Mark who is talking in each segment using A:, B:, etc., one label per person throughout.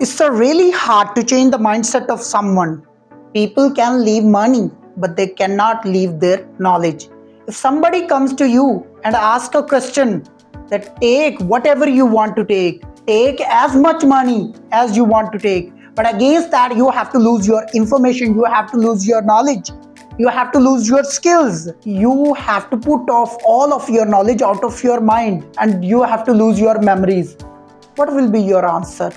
A: It's really hard to change the mindset of someone. People can leave money, but they cannot leave their knowledge. If somebody comes to you and asks a question that take whatever you want to take as much money as you want to take, but against that you have to lose your information, you have to lose your knowledge, you have to lose your skills, you have to put off all of your knowledge out of your mind, and you have to lose your memories. What will be your answer?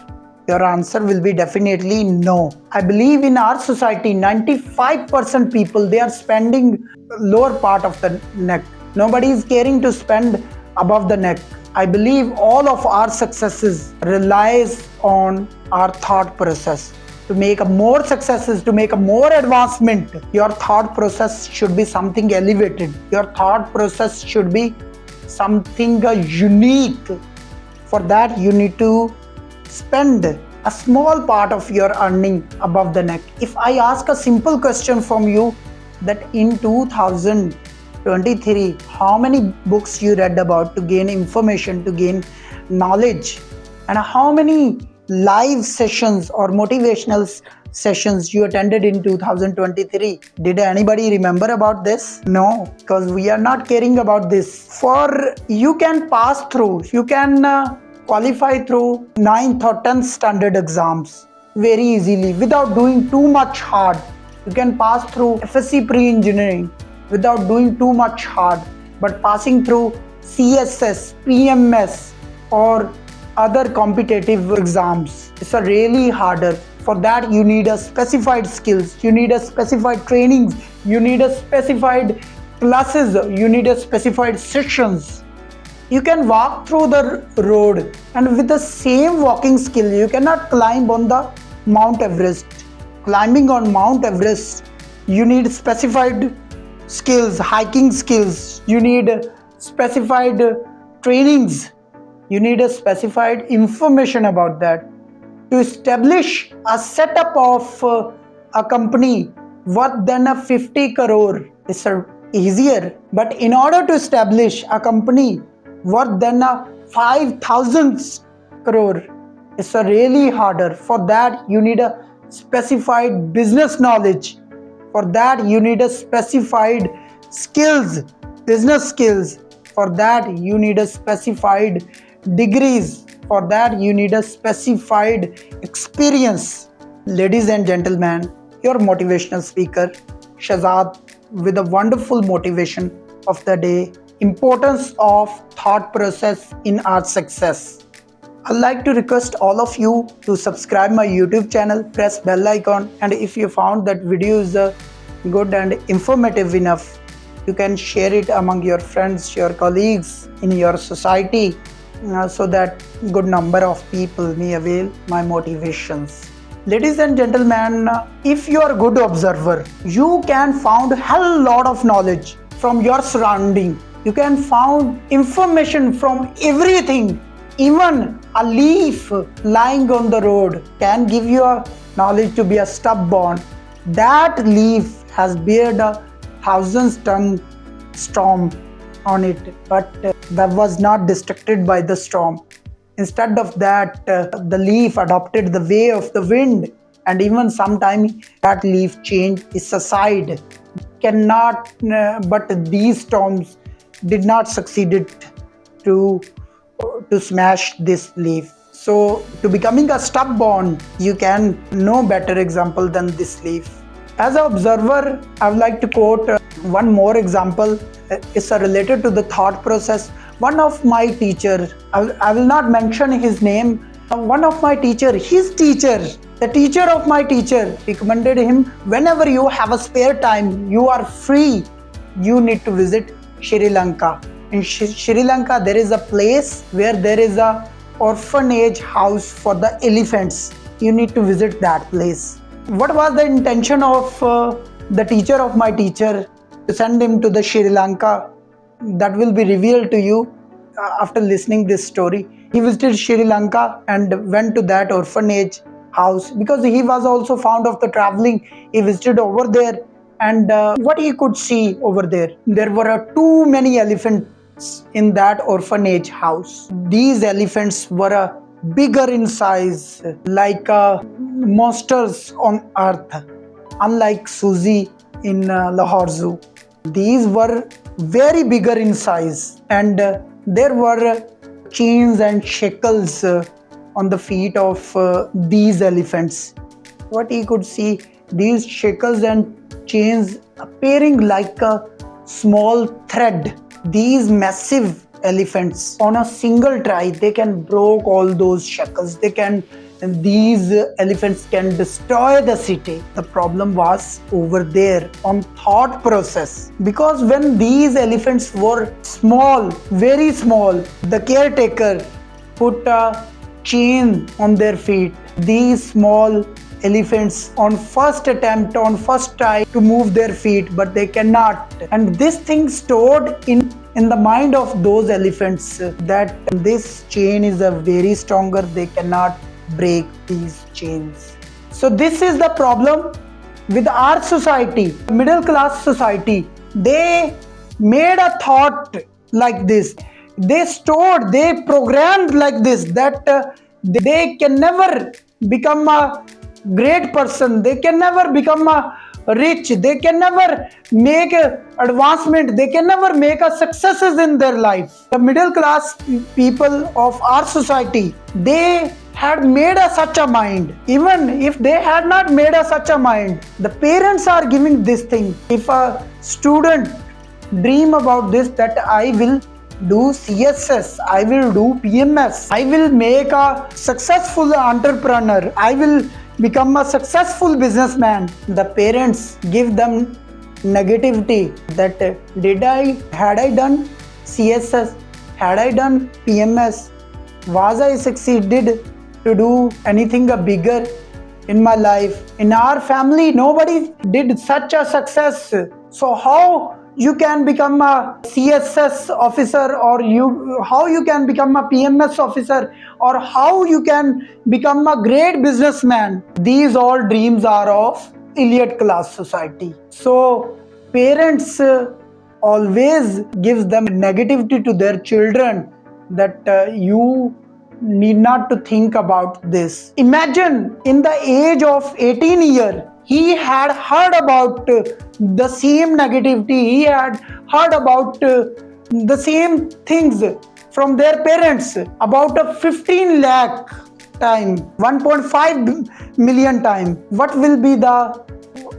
A: Your answer will be definitely no. I believe in our society, 95% people, they are spending lower part of the neck. Nobody is caring to spend above the neck. I believe all of our successes relies on our thought process. To make a more successes, to make a more advancement, your thought process should be something elevated. Your thought process should be something unique. For that, you need to spend a small part of your earning above the neck. If I ask a simple question from you, that in 2023, how many books you read about to gain information, to gain knowledge, and how many live sessions or motivational sessions you attended in 2023? Did anybody remember about this? No, because we are not caring about this. For you can pass through, you can qualify through 9th or 10th standard exams very easily without doing too much hard. You can pass through FSC pre-engineering without doing too much hard, but passing through CSS, PMS or other competitive exams, it's a really harder. For that you need a specified skills, you need a specified trainings, you need a specified classes, you need a specified sessions. You can walk through the road, and with the same walking skill, you cannot climb on the Mount Everest. Climbing on Mount Everest, you need specified skills, hiking skills, you need specified trainings, you need a specified information about that. To establish a setup of a company worth than a 50 crore is easier, but in order to establish a company worth than a 5,000 crore, it's a really harder. For that you need a specified business knowledge. For that you need a specified skills, business skills. For that you need a specified degrees. For that you need a specified experience. Ladies and gentlemen, your motivational speaker Shahzad with a wonderful motivation of the day. Importance of thought process in our success. I'd like to request all of you to subscribe my YouTube channel, press bell icon, and if you found that video is good and informative enough, you can share it among your friends, your colleagues in your society, so that good number of people may avail my motivations. Ladies and gentlemen, if you are a good observer, you can find a hell lot of knowledge from your surrounding. You can find information from everything. Even a leaf lying on the road can give you a knowledge to be a stubborn. That leaf has bared a 1,000-ton storm on it, but that was not distracted by the storm. Instead of that, the leaf adopted the way of the wind, and even sometime that leaf changed its side. Cannot, but these storms did not succeed to smash this leaf. So to becoming a stubborn, you can no better example than this leaf. As an observer, I would like to quote one more example. It's related to the thought process. One of my teacher, I will not mention his name, one of my teacher, his teacher, the teacher of my teacher recommended him, whenever you have a spare time, you are free, you need to visit Sri Lanka. In Sri Lanka, there is a place where there is a orphanage house for the elephants. You need to visit that place. What was the intention of the teacher of my teacher to send him to the Sri Lanka? That will be revealed to you after listening this story. He visited Sri Lanka and went to that orphanage house because he was also fond of the traveling. He visited over there, and what he could see over there, there were too many elephants in that orphanage house. These elephants were bigger in size, like monsters on earth, unlike Suzy in Lahore Zoo. These were very bigger in size, and there were chains and shackles on the feet of these elephants. What he could see, these shackles and chains appearing like a small thread. These massive elephants on a single try, they can broke all those shackles. They can, and these elephants can destroy the city. The problem was over there on thought process, because when these elephants were small, very small, the caretaker put a chain on their feet. These small elephants on first attempt, on first try to move their feet, but they cannot, and this thing stored in the mind of those elephants that this chain is a very stronger, they cannot break these chains. So this is the problem with our society, middle class society. They made a thought like this, they stored, they programmed like this, that they can never become a great person, they can never become a rich, they can never make a advancement, they can never make a successes in their life. The middle class people of our society, they had made a such a mind. Even if they had not made a such a mind, the parents are giving this thing. If a student dream about this, that I will do CSS, I will do PMS, I will make a successful entrepreneur, I will become a successful businessman, the parents give them negativity, that had I done CSS, had I done PMS, was I succeeded to do anything bigger in my life? In our family, nobody did such a success. So how you can become a CSS officer, or how you can become a PMS officer, or how you can become a great businessman? These all dreams are of elite class society. So parents always gives them negativity to their children, that you need not to think about this. Imagine in the age of 18 years, he had heard about the same negativity, he had heard about the same things from their parents about a 15 lakh time, 1.5 million time. What will be the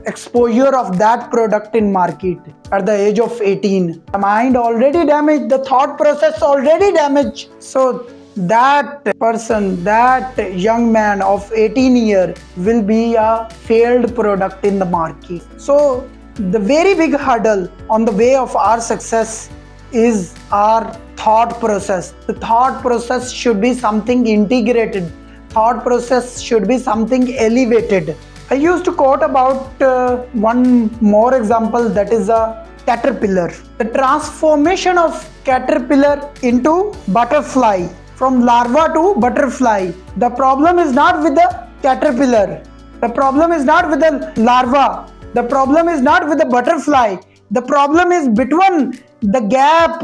A: exposure of that product in market at the age of 18? The mind already damaged, the thought process already damaged. So that person, that young man of 18 years will be a failed product in the market. So the very big hurdle on the way of our success is our thought process. The thought process should be something integrated. Thought process should be something elevated. I used to quote about one more example, that is a caterpillar. The transformation of caterpillar into butterfly, from larva to butterfly. The problem is not with the caterpillar. The problem is not with the larva. The problem is not with the butterfly. The problem is between the gap.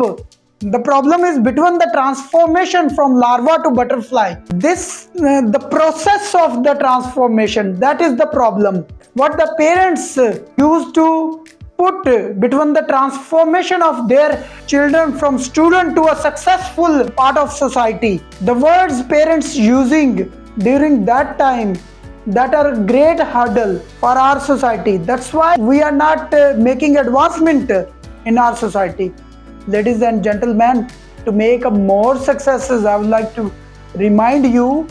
A: The problem is between the transformation from larva to butterfly. The process of the transformation, that is the problem. What the parents used to put between the transformation of their children from student to a successful part of society. The words parents using during that time, that are a great hurdle for our society. That's why we are not making advancement in our society. Ladies and gentlemen, to make more successes, I would like to remind you,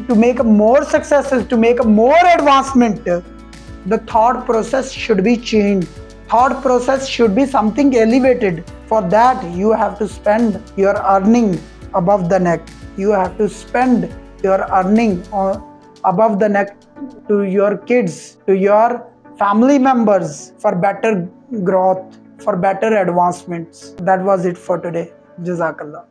A: to make more successes, to make more advancement, the thought process should be changed. Thought process should be something elevated. For that, you have to spend your earning above the neck. You have to spend your earning above the neck to your kids, to your family members, for better growth, for better advancements. That was it for today. Jazakallah.